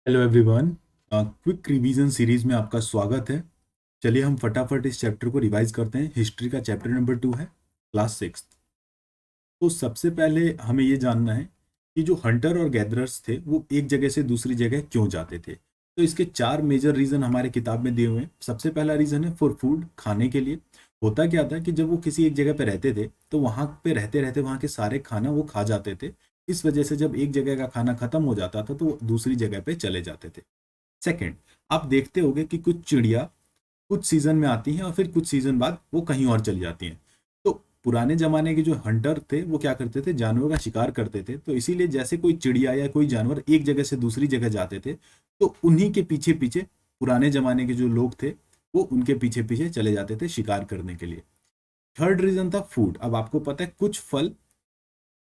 Hello everyone. Quick revision series में आपका स्वागत है। चलिए हम फटाफट इस चैप्टर को रिवाइज करते हैं। हिस्ट्री का चैप्टर नंबर 2 है, क्लास 6। तो सबसे पहले हमें ये जानना है कि जो हंटर और गैदरर्स थे वो एक जगह से दूसरी जगह क्यों जाते थे। तो इसके 4 मेजर रीजन हमारे किताब में दिए हुए हैं। सबसे पहला रीजन है फॉर फूड, खाने के लिए। होता क्या था कि जब वो किसी एक जगह पे रहते थे तो वहां पे रहते रहते वहां के सारे खाना वो खा जाते थे। इस वजह से जब एक जगह का खाना खत्म हो जाता था तो वो दूसरी जगह पे चले जाते थे। सेकंड, आप देखते होंगे कि कुछ चिड़िया कुछ सीजन में आती हैं और फिर कुछ सीजन बाद वो कहीं और चली जाती हैं। तो पुराने जमाने के जो हंटर थे वो क्या करते थे, जानवरों का शिकार करते थे। तो इसीलिए जैसे कोई चिड़िया या कोई जानवर एक जगह से दूसरी जगह जाते थे तो उन्हीं के पीछे पीछे पुराने जमाने के जो लोग थे वो उनके पीछे पीछे चले जाते थे शिकार करने के लिए। थर्ड रीजन था फूड। अब आपको पता है कुछ फल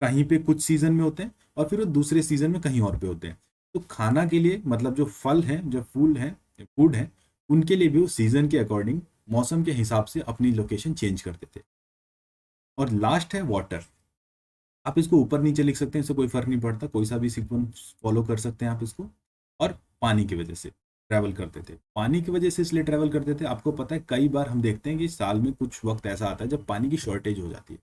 कहीं पे कुछ सीजन में होते हैं और फिर वो दूसरे सीजन में कहीं और पे होते हैं। तो खाना के लिए मतलब जो फल हैं, जो फूल हैं, फूड हैं, उनके लिए भी वो सीजन के अकॉर्डिंग मौसम के हिसाब से अपनी लोकेशन चेंज करते थे। और लास्ट है वाटर। आप इसको ऊपर नीचे लिख सकते हैं, इससे कोई फर्क नहीं पड़ता, कोई सा भी सीक्वेंस फॉलो कर सकते हैं आप इसको। और पानी की वजह से ट्रैवल करते थे। पानी की वजह से इसलिए ट्रैवल करते थे, आपको पता है कई बार हम देखते हैं कि साल में कुछ वक्त ऐसा आता है जब पानी की शॉर्टेज हो जाती है।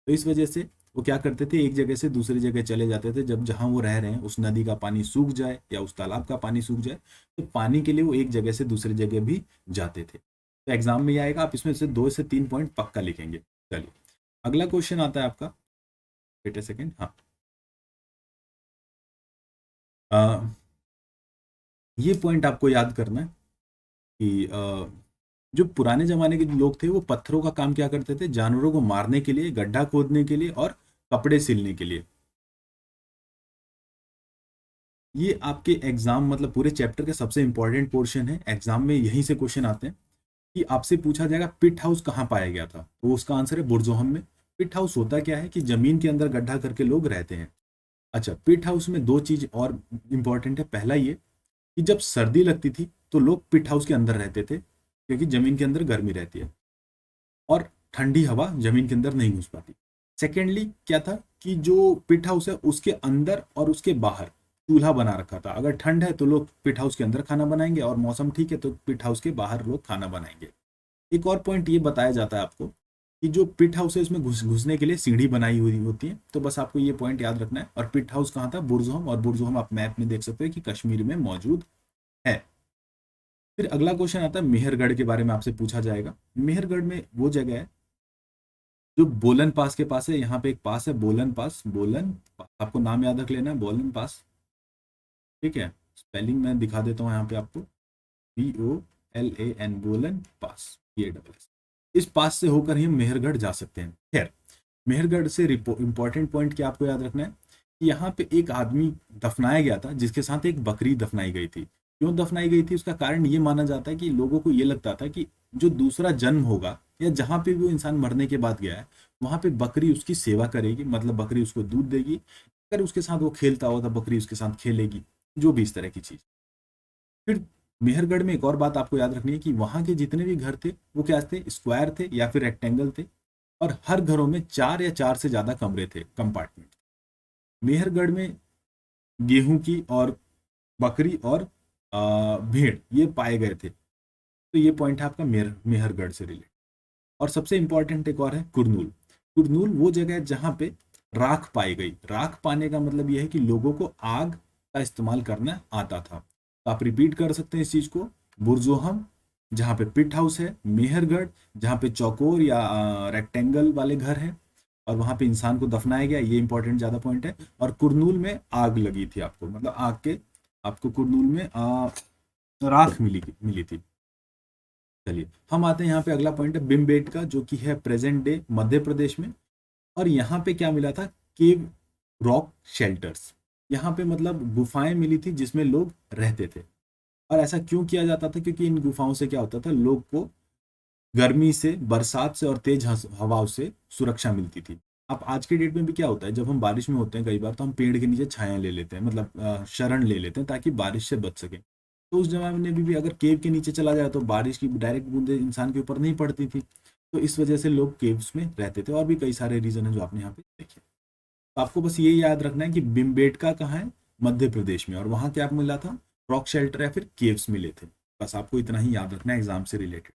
तो इस वजह से वो क्या करते थे, एक जगह से दूसरी जगह चले जाते थे। जब जहां वो रह रहे हैं उस नदी का पानी सूख जाए या उस तालाब का पानी सूख जाए तो पानी के लिए वो एक जगह से दूसरी जगह भी जाते थे। तो एग्जाम में ये आएगा, आप इसमें से 2 से 3 पॉइंट पक्का लिखेंगे। चलिए अगला क्वेश्चन आता है आपका। वेट ए सेकेंड। हाँ, ये पॉइंट आपको याद करना है कि जो पुराने जमाने के लोग थे वो पत्थरों का काम क्या करते थे, जानवरों को मारने के लिए, गड्ढा खोदने के लिए और कपड़े सिलने के लिए। ये आपके एग्जाम मतलब पूरे चैप्टर का सबसे इंपॉर्टेंट पोर्शन है। एग्जाम में यहीं से क्वेश्चन आते हैं कि आपसे पूछा जाएगा पिट हाउस कहाँ पाया गया था, तो उसका आंसर है बुर्जोहम में। पिट हाउस होता क्या है कि जमीन के अंदर गड्ढा करके लोग रहते हैं। अच्छा, पिट हाउस में दो चीज और इंपॉर्टेंट है। पहला ये कि जब सर्दी लगती थी तो लोग पिट हाउस के अंदर रहते थे क्योंकि जमीन के अंदर गर्मी रहती है और ठंडी हवा जमीन के अंदर नहीं घुस पाती। सेकेंडली क्या था कि जो पिट हाउस है उसके अंदर और उसके बाहर चूल्हा बना रखा था। अगर ठंड है तो लोग पिट हाउस के अंदर खाना बनाएंगे और मौसम ठीक है तो पिट हाउस के बाहर लोग खाना बनाएंगे। एक और पॉइंट ये बताया जाता है आपको कि जो पिट हाउस है उसमें घुसने के लिए सीढ़ी बनाई हुई होती है। तो बस आपको ये पॉइंट याद रखना है। और पिट हाउस कहाँ था, बुर्जोहम। और बुर्जोहम आप मैप में देख सकते हो कि कश्मीर में मौजूद है। फिर अगला क्वेश्चन आता है मेहरगढ़ के बारे में आपसे पूछा जाएगा। मेहरगढ़ में वो जगह है जो बोलन पास के पास है। यहाँ पे एक पास है बोलन पास, बोलन, आपको नाम याद रख लेना है, बोलन पास। ठीक है, स्पेलिंग मैं दिखा देता हूँ यहाँ पे आपको। BOLAN, बोलन पास, PASS। इस पास से होकर ही हम मेहरगढ़ जा सकते हैं। खैर, मेहरगढ़ से इंपॉर्टेंट पॉइंट क्या आपको याद रखना है कि यहाँ पे एक आदमी दफनाया गया था जिसके साथ एक बकरी दफनाई गई थी। क्यों दफनाई गई थी, उसका कारण ये माना जाता है कि लोगों को ये लगता था कि जो दूसरा जन्म होगा या जहाँ पे भी वो इंसान मरने के बाद गया है वहां पे बकरी उसकी सेवा करेगी, मतलब बकरी उसको दूध देगी। अगर उसके साथ वो खेलता हो तो बकरी उसके साथ खेलेगी, जो भी इस तरह की चीज। फिर मेहरगढ़ में एक और बात आपको याद रखनी है कि वहां के जितने भी घर थे वो क्या थे, स्क्वायर थे या फिर रेक्टेंगल थे। और हर घरों में 4 या 4 से ज्यादा कमरे थे, कंपार्टमेंट। मेहरगढ़ में गेहूं की और बकरी और भेड़ ये पाए गए थे। तो ये पॉइंट है आपका मेहरगढ़ से रिलेटेड। और सबसे इंपॉर्टेंट एक और है कुरनूल। कुरनूल वो जगह है जहां पे राख पाई गई। राख पाने का मतलब यह है कि लोगों को आग का इस्तेमाल करना आता था। तो आप रिपीट कर सकते हैं इस चीज को। बुरजोहम जहाँ पे पिट हाउस है, मेहरगढ़ जहाँ पे चौकोर या रेक्टेंगल वाले घर हैं और वहां पे इंसान को दफनाया गया, ये इंपॉर्टेंट ज्यादा पॉइंट है। और कुरनूल में आग लगी थी आपको, मतलब आग के आपको कुरनूल में राख मिली थी। चलिए हम आते हैं यहाँ पे, अगला पॉइंट है बिम्बेटका जो कि है प्रेजेंट डे मध्य प्रदेश में। और यहाँ पे क्या मिला था, केव रॉक शेल्टर्स। यहाँ पे मतलब गुफाएं मिली थी जिसमें लोग रहते थे। और ऐसा क्यों किया जाता था, क्योंकि इन गुफाओं से क्या होता था, लोग को गर्मी से, बरसात से और तेज हवाओं से सुरक्षा मिलती थी। अब आज के डेट में भी क्या होता है, जब हम बारिश में होते हैं कई बार तो हम पेड़ के नीचे छाया ले लेते हैं, मतलब शरण ले लेते हैं ताकि बारिश से बच सके। तो उस जमाने में भी अगर केव के नीचे चला जाए तो बारिश की डायरेक्ट बूंदे इंसान के ऊपर नहीं पड़ती थी। तो इस वजह से लोग केव्स में रहते थे। और भी कई सारे रीजन है जो आपने यहाँ पे देखे। तो आपको बस ये याद रखना है कि बिम्बेटका कहाँ है, मध्य प्रदेश में। और वहां क्या मिला था, रॉक शेल्टर या फिर केव्स मिले थे। बस आपको इतना ही याद रखना है एग्जाम से रिलेटेड।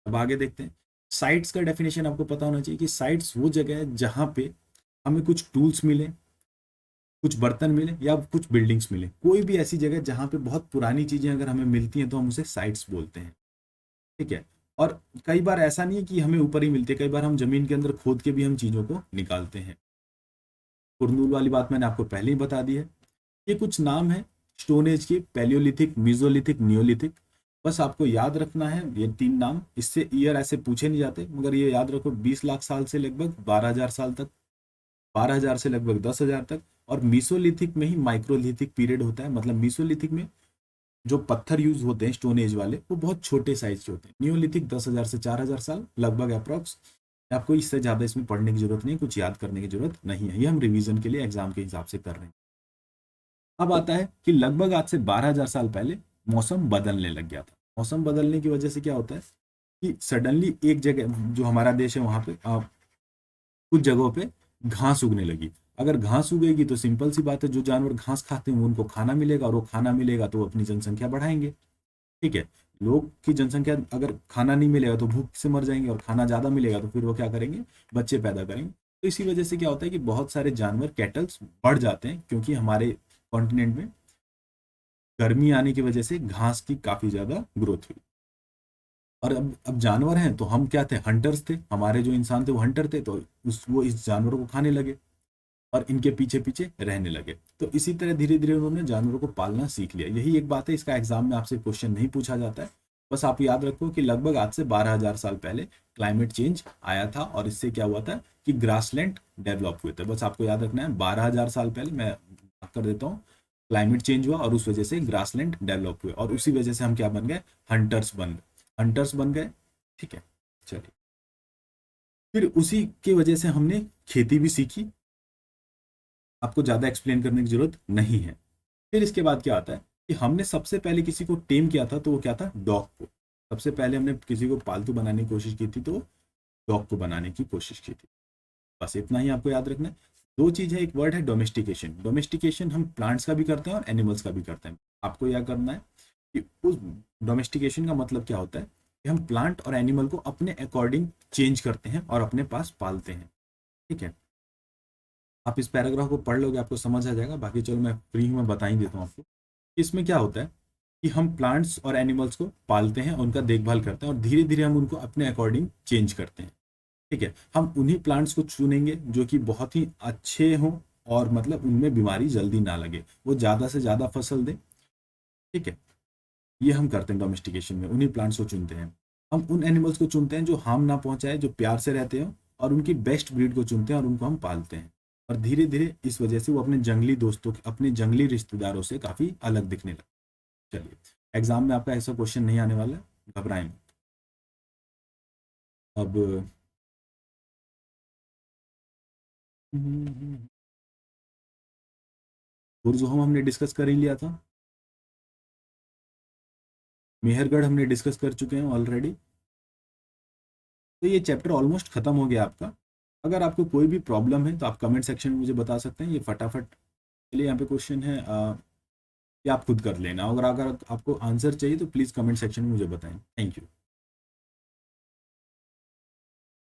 अब आगे देखते हैं। साइट्स का डेफिनेशन आपको पता होना चाहिए कि साइट्स वो जगह है जहाँ पे हमें कुछ टूल्स मिले, कुछ बर्तन मिले या कुछ बिल्डिंग्स मिले, कोई भी ऐसी जगह जहाँ पे बहुत पुरानी चीजें अगर हमें मिलती हैं तो हम उसे साइट्स बोलते हैं। ठीक है। और कई बार ऐसा नहीं है कि हमें ऊपर ही मिलते, कई बार हम जमीन के अंदर खोद के भी हम चीजों को निकालते हैं। कुरनूल वाली बात मैंने आपको पहले ही बता दी है। ये कुछ नाम है स्टोन एज के, पैलियोलिथिक, मीजोलिथिक, नियोलिथिक। बस आपको याद रखना है ये 3 नाम। इससे ईयर ऐसे पूछे नहीं जाते, मगर ये याद रखो 20 लाख साल से लगभग 12,000 साल तक, 12,000 से लगभग 10,000 तक। और मीसोलिथिक में ही माइक्रोलिथिक पीरियड होता है। मतलब मीसोलिथिक में जो पत्थर यूज होते हैं स्टोन एज वाले, वो बहुत छोटे साइज के होते हैं। नियोलिथिक 10,000 से 4,000 साल लगभग अप्रॉक्स। आपको इससे ज्यादा इसमें पढ़ने की जरूरत नहीं, कुछ याद करने की जरूरत नहीं है, ये हम रिवीजन के लिए एग्जाम के हिसाब से कर रहे हैं। अब आता है कि लगभग आज से 12,000 साल पहले मौसम बदलने लग गया था। मौसम बदलने की वजह से क्या होता है कि सडनली एक जगह जो हमारा देश है वहां पे कुछ जगहों पे घास उगने लगी। अगर घास उगेगी तो सिंपल सी बात है, जो जानवर घास खाते हैं उनको खाना मिलेगा, और वो खाना मिलेगा तो वो अपनी जनसंख्या बढ़ाएंगे। ठीक है। लोग की जनसंख्या, अगर खाना नहीं मिलेगा तो भूख से मर जाएंगे, और खाना ज्यादा मिलेगा तो फिर वो क्या करेंगे, बच्चे पैदा करेंगे। तो इसी वजह से क्या होता है कि बहुत सारे जानवर, कैटल्स बढ़ जाते हैं, क्योंकि हमारे कॉन्टिनेंट में गर्मी आने की वजह से घास की काफी ज्यादा ग्रोथ हुई। और अब जानवर हैं तो हम क्या थे, हंटर्स थे। हमारे जो इंसान थे वो हंटर थे, तो वो इस जानवरों को खाने लगे और इनके पीछे पीछे रहने लगे। तो इसी तरह धीरे धीरे उन्होंने जानवरों को पालना सीख लिया। यही एक बात है, इसका एग्जाम में आपसे क्वेश्चन नहीं पूछा जाता है। बस आप याद रखो कि लगभग आज से 12,000 साल पहले क्लाइमेट चेंज आया था, और इससे क्या हुआ था कि ग्रासलैंड डेवलप हुए थे। बस आपको याद रखना है 12,000 साल पहले, मैं कर देता हूँ, क्लाइमेट चेंज हुआ और उस वजह से ग्रासलैंड डेवलप हुए, और उसी वजह से हम क्या बन गए, हंटर्स बन गए। ठीक है। चलिए, फिर उसी की वजह से हमने खेती भी सीखी। आपको ज्यादा एक्सप्लेन करने की जरूरत नहीं है। फिर इसके बाद क्या आता है कि हमने सबसे पहले किसी को टेम किया था, तो वो क्या था, डॉग को। सबसे पहले हमने किसी को पालतू बनाने की कोशिश की थी, तो डॉग को बनाने की कोशिश की थी। बस इतना ही आपको याद रखना है। 2 चीज है, एक वर्ड है डोमेस्टिकेशन। डोमेस्टिकेशन हम प्लांट्स का भी करते हैं और एनिमल्स का भी करते हैं। आपको यह करना है कि उस डोमेस्टिकेशन का मतलब क्या होता है कि हम प्लांट और एनिमल को अपने अकॉर्डिंग चेंज करते हैं और अपने पास पालते हैं। ठीक है। आप इस पैराग्राफ को पढ़ लोगे, आपको समझ आ जाएगा। बाकी चलो मैं फ्री हूँ, मैं बता ही देता हूँ आपको। इसमें क्या होता है कि हम प्लांट्स और एनिमल्स को पालते हैं, उनका देखभाल करते हैं, और धीरे धीरे हम उनको अपने अकॉर्डिंग चेंज करते हैं। ठीक है। हम उन्हीं प्लांट्स को चुनेंगे जो कि बहुत ही अच्छे हों, और मतलब उनमें बीमारी जल्दी ना लगे, वो ज़्यादा से ज़्यादा फसल दे। ठीक है। ये हम करते हैं डोमेस्टिकेशन में, उन्हीं प्लांट्स को चुनते हैं। हम उन एनिमल्स को चुनते हैं जो हार्म ना पहुंचाए, जो प्यार से रहते हो, और उनकी बेस्ट ब्रीड को चुनते हैं और उनको हम पालते हैं। और धीरे धीरे इस वजह से वो अपने जंगली दोस्तों, अपने जंगली रिश्तेदारों से काफी अलग दिखने लगे। चलिए, एग्जाम में आपका ऐसा क्वेश्चन नहीं आने वाला है, घबराएं मत। अब बुर्जुहोम हमने डिस्कस कर ही लिया था। मेहरगढ़ हमने डिस्कस कर चुके हैं ऑलरेडी। तो ये चैप्टर ऑलमोस्ट खत्म हो गया आपका। अगर आपको कोई भी प्रॉब्लम है तो आप कमेंट सेक्शन में मुझे बता सकते हैं। ये फटाफट के लिए यहाँ पे क्वेश्चन है, ये आप खुद कर लेना। अगर अगर आपको आंसर चाहिए तो प्लीज़ कमेंट सेक्शन में मुझे बताएं। Thank you.